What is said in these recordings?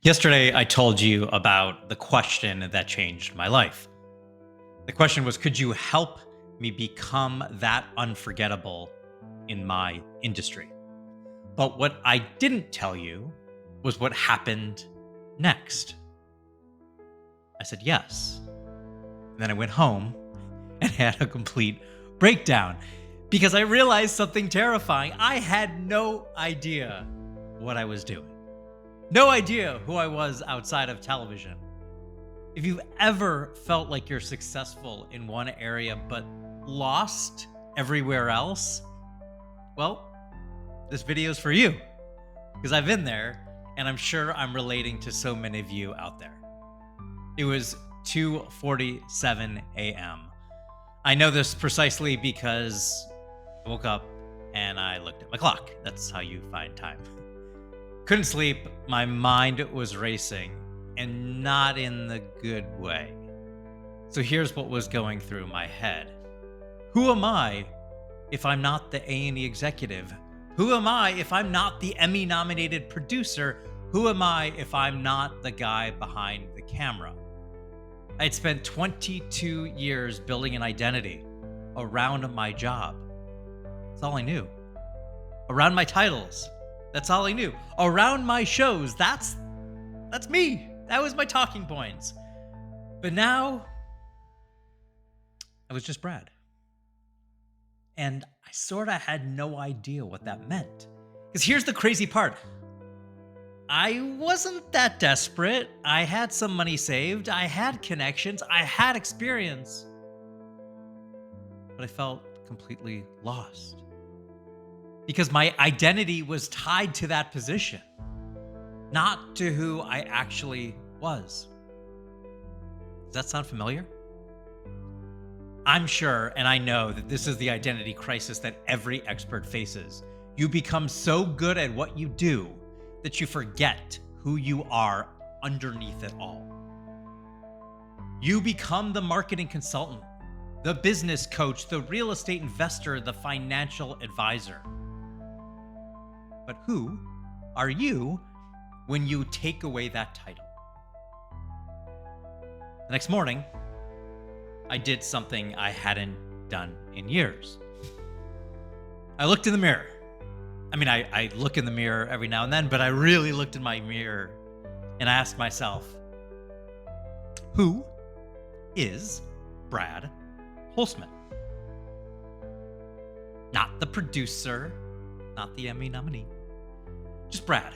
Yesterday, I told you about the question that changed my life. The question was, could you help me become that unforgettable in my industry? But what I didn't tell you was what happened next. I said yes. And then I went home and had a complete breakdown because I realized something terrifying. I had no idea what I was doing, no idea who I was outside of television. If you've ever felt like you're successful in one area but lost everywhere else, well, this video's for you because I've been there and I'm sure I'm relating to so many of you out there. It was 2:47 a.m. I know this precisely because I woke up and I looked at my clock. That's how you find time. Couldn't sleep. My mind was racing and not in the good way. So here's what was going through my head. Who am I if I'm not the A&E executive? Who am I if I'm not the Emmy nominated producer? Who am I if I'm not the guy behind the camera? I'd spent 22 years building an identity around my job. That's all I knew. Around my titles. That's all I knew. Around my shows. That's me. That was my talking points. But now I was just Brad. And I sort of had no idea what that meant. Because here's the crazy part. I wasn't that desperate. I had some money saved. I had connections. I had experience. But I felt completely lost. Because my identity was tied to that position, not to who I actually was. Does that sound familiar? I'm sure and I know that this is the identity crisis that every expert faces. You become so good at what you do that you forget who you are underneath it all. You become the marketing consultant, the business coach, the real estate investor, the financial advisor. But who are you when you take away that title? The next morning, I did something I hadn't done in years. I looked in the mirror. I look in the mirror every now and then, but I really looked in my mirror and I asked myself, who is Brad Holzman? Not the producer, not the Emmy nominee, just Brad.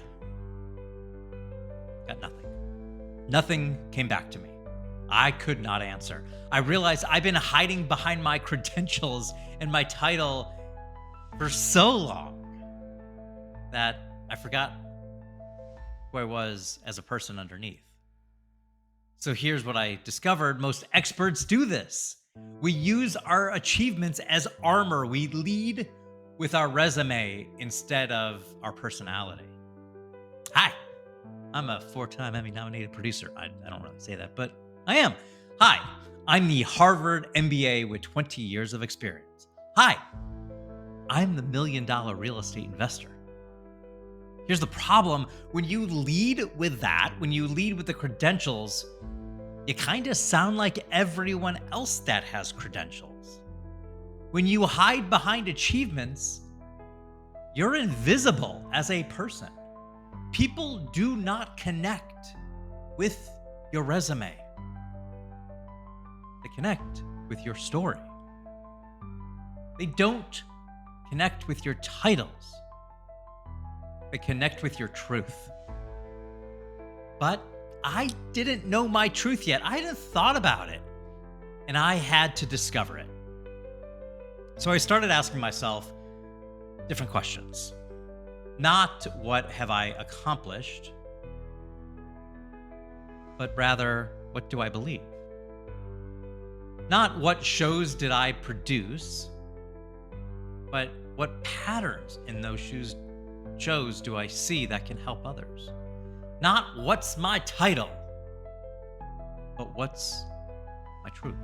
Got nothing. Nothing came back to me. I could not answer. I realized I've been hiding behind my credentials and my title for so long that I forgot who I was as a person underneath. So here's what I discovered. Most experts do this. We use our achievements as armor. We lead with our resume instead of our personality. Hi, I'm a 4-time Emmy nominated producer. I don't really say that, but I am. Hi, I'm the Harvard MBA with 20 years of experience. Hi, I'm the $1 million real estate investor. Here's the problem. When you lead with that, when you lead with the credentials, you kind of sound like everyone else that has credentials. When you hide behind achievements, you're invisible as a person. People do not connect with your resume. They connect with your story. They don't connect with your titles. They connect with your truth. But I didn't know my truth yet. I hadn't thought about it. And I had to discover it. So I started asking myself different questions. Not what have I accomplished, but rather, what do I believe? Not what shows did I produce, but what patterns in those shows do I see that can help others? Not what's my title, but what's my truth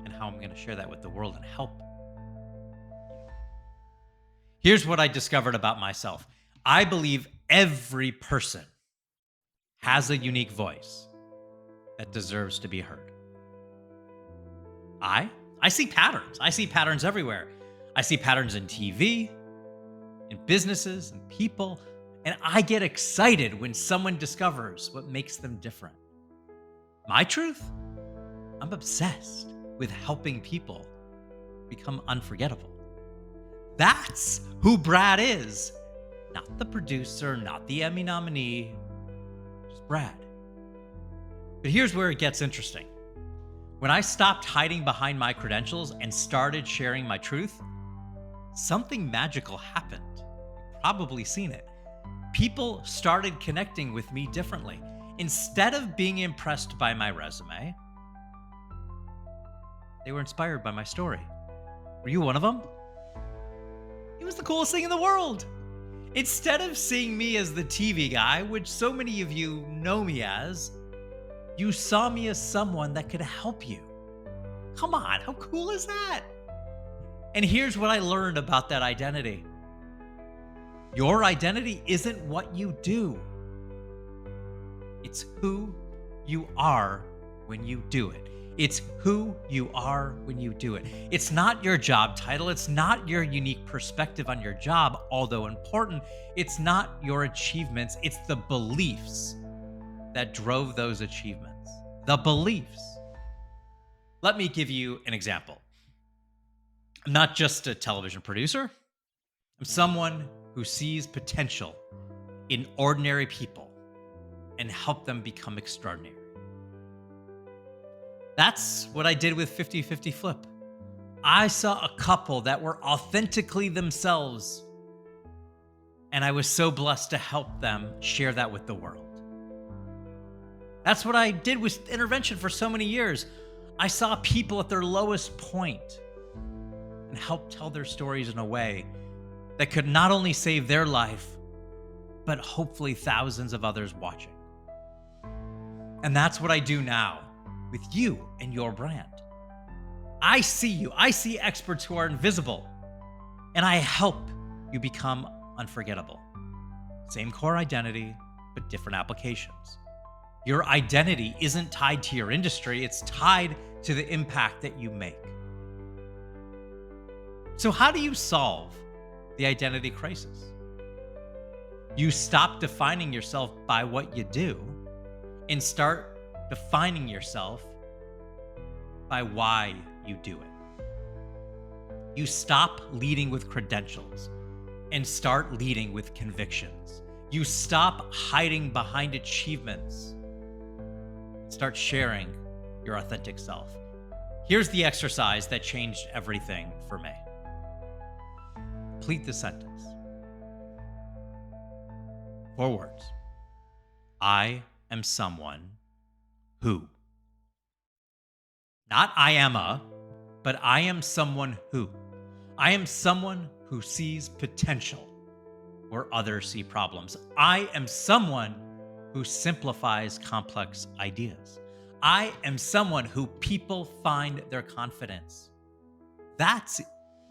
and how I'm going to share that with the world and help. Here's what I discovered about myself. I believe every person has a unique voice that deserves to be heard. I I see patterns. I see patterns everywhere. I see patterns in TV, in businesses, and people, and I get excited when someone discovers what makes them different. My truth? I'm obsessed with helping people become unforgettable. That's who Brad is. Not the producer, not the Emmy nominee, just Brad. But here's where it gets interesting. When I stopped hiding behind my credentials and started sharing my truth, something magical happened. You've probably seen it. People started connecting with me differently. Instead of being impressed by my resume, they were inspired by my story. Were you one of them? It was the coolest thing in the world. Instead of seeing me as the TV guy, which so many of you know me as, you saw me as someone that could help you. Come on, how cool is that? And here's what I learned about that identity. Your identity isn't what you do. It's who you are when you do it. It's who you are when you do it. It's not your job title. It's not your unique perspective on your job, although important. It's not your achievements. It's the beliefs that drove those achievements. The beliefs. Let me give you an example. I'm not just a television producer. I'm someone who sees potential in ordinary people and help them become extraordinary. That's what I did with 50/50 Flip. I saw a couple that were authentically themselves, and I was so blessed to help them share that with the world. That's what I did with intervention for so many years. I saw people at their lowest point and helped tell their stories in a way that could not only save their life, but hopefully thousands of others watching. And that's what I do now with you and your brand. I see you. I see experts who are invisible, and I help you become unforgettable. Same core identity, but different applications. Your identity isn't tied to your industry, it's tied to the impact that you make. So, how do you solve the identity crisis? You stop defining yourself by what you do and start defining yourself by why you do it. You stop leading with credentials and start leading with convictions. You stop hiding behind achievements. Start sharing your authentic self. Here's the exercise that changed everything for me. Complete the sentence. 4 words. I am someone who. Not I am a, but I am someone who. I am someone who sees potential where others see problems. I am someone who simplifies complex ideas. I am someone who people find their confidence. That's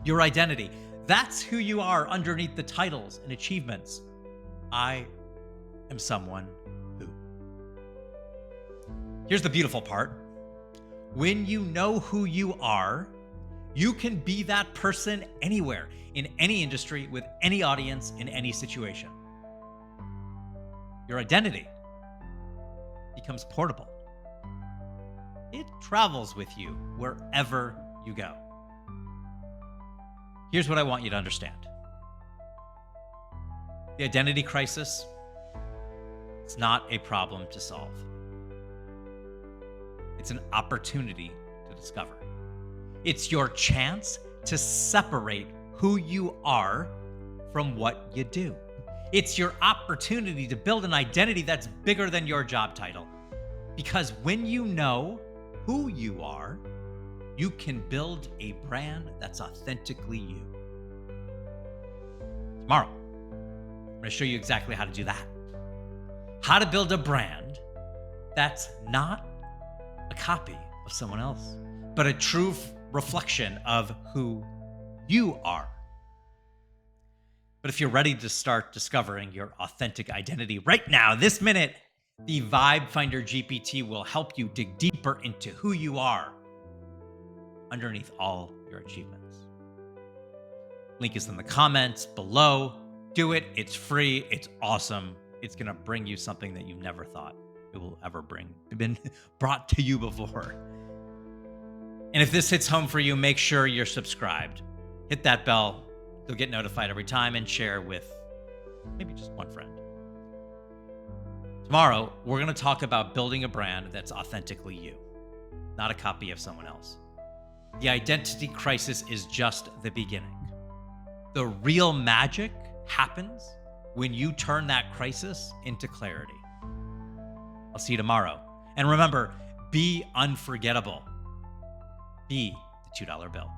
your identity. That's who you are underneath the titles and achievements. I am someone who. Here's the beautiful part. When you know who you are, you can be that person anywhere, in any industry, with any audience, in any situation. Your identity becomes portable. It travels with you wherever you go. Here's what I want you to understand. The identity crisis, it's not a problem to solve. It's an opportunity to discover. It's your chance to separate who you are from what you do. It's your opportunity to build an identity that's bigger than your job title. Because when you know who you are, you can build a brand that's authentically you. Tomorrow, I'm going to show you exactly how to do that. How to build a brand that's not a copy of someone else, but a true reflection of who you are. But if you're ready to start discovering your authentic identity right now, this minute, The Vibe Finder GPT will help you dig deeper into who you are underneath all your achievements. Link is in the comments below. Do it. It's free. It's awesome. It's going to bring you something that you never thought it will ever been brought to you before. And if this hits home for you, make sure you're subscribed. Hit that bell. You'll get notified every time, and share with maybe just one friend. Tomorrow, we're going to talk about building a brand that's authentically you, not a copy of someone else. The identity crisis is just the beginning. The real magic happens when you turn that crisis into clarity. I'll see you tomorrow. And remember, be unforgettable. Be the $2 bill.